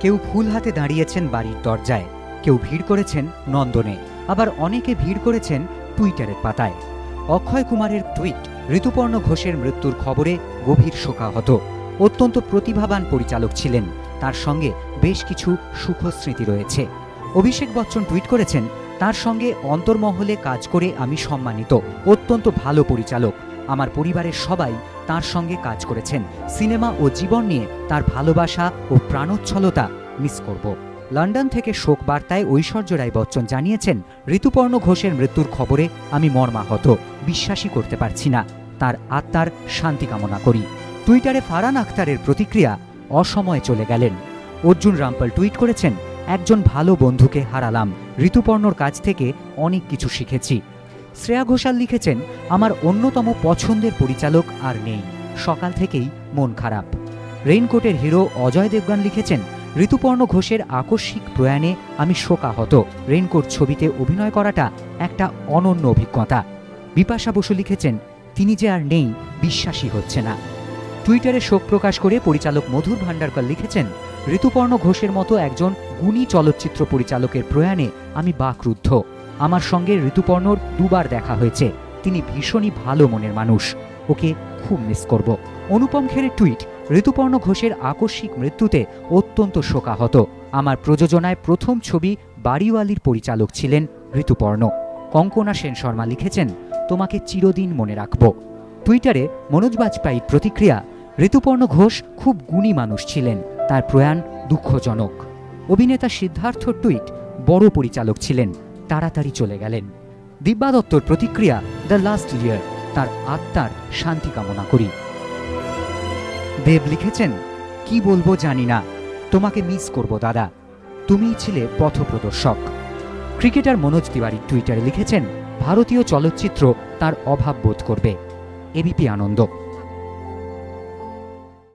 কেউ ফুল হাতে দাঁড়িয়েছেন বাড়ির দরজায়, কেউ ভিড় করেছেন নন্দনে, আবার অনেকে ভিড় করেছেন টুইটারের পাতায়। অক্ষয় কুমারের টুইট ঋতুপর্ণ ঘোষের মৃত্যুর খবরে গভীর শোকাহত। অত্যন্ত প্রতিভাবান পরিচালক ছিলেন, তার সঙ্গে বেশ কিছু সুখস্মৃতি রয়েছে। অভিষেক বচ্চন টুইট করেছেন, তার সঙ্গে অন্তর্মহলে কাজ করে আমি সম্মানিত। অত্যন্ত ভালো পরিচালক, আমার পরিবারের সবাই তার সঙ্গে কাজ করেছেন। সিনেমা ও জীবন নিয়ে তার ভালোবাসা ও প্রাণোচ্ছলতা মিস করব। লন্ডন থেকে শোক বার্তায় ঐশ্বর্য রায় বচ্চন জানিয়েছেন, ঋতুপর্ণ ঘোষের মৃত্যুর খবরে আমি মর্মাহত, বিশ্বাসই করতে পারছি না। তার আত্মার শান্তি কামনা করি। টুইটারে ফারহান আখতারের প্রতিক্রিয়া, অসময়ে চলে গেলেন। অর্জুন রামপাল টুইট করেছেন, একজন ভালো বন্ধুকে হারালাম, ঋতুপর্ণর কাছ থেকে অনেক কিছু শিখেছি। শ্রেয়া ঘোষাল লিখেছেন, আমার অন্যতম পছন্দের পরিচালক আর নেই, সকাল থেকেই মন খারাপ। রেইনকোটের হিরো অজয় দেবগন লিখেছেন, ঋতুপর্ণ ঘোষের আকস্মিক প্রয়াণে আমি শোকাহত। রেইনকোট ছবিতে অভিনয় করাটা একটা অনন্য অভিজ্ঞতা। বিপাশা বসু লিখেছেন, তিনি যে আর নেই বিশ্বাসই হচ্ছে না। টুইটারে শোক প্রকাশ করে পরিচালক মধুর ভান্ডারকর লিখেছেন, ঋতুপর্ণ ঘোষের মতো একজন গুণী চলচ্চিত্র পরিচালকের প্রয়াণে আমি বাকরুদ্ধ। আমার সঙ্গে ঋতুপর্ণর দুবার দেখা হয়েছে, তিনি ভীষণই ভালো মনের মানুষ, ওকে খুব মিস করব। অনুপম খেরের টুইট, ঋতুপর্ণ ঘোষের আকস্মিক মৃত্যুতে অত্যন্ত শোকাহত। আমার প্রযোজনায় প্রথম ছবি বাড়িওয়ালির পরিচালক ছিলেন ঋতুপর্ণ। কঙ্কনা সেন শর্মা লিখেছেন, তোমাকে চিরদিন মনে রাখব। টুইটারে মনোজ বাজপেয়ীর প্রতিক্রিয়া, ঋতুপর্ণ ঘোষ খুব গুণী মানুষ ছিলেন, তার প্রয়াণ দুঃখজনক। অভিনেতা সিদ্ধার্থ টুইট, বড় পরিচালক ছিলেন, তাড়াতাড়ি চলে গেলেন। দিব্যা দত্তর প্রতিক্রিয়া, দ্য লাস্ট ইয়ার, তার আত্মার শান্তি কামনা করি। দেব লিখেছেন, কি বলবো জানি না, তোমাকে মিস করব দাদা, তুমিই ছিলে পথপ্রদর্শক। ক্রিকেটার মনোজ তিওয়ারি টুইটারে লিখেছেন, ভারতীয় চলচ্চিত্র তার অভাব বোধ করবে। এবিপি আনন্দ।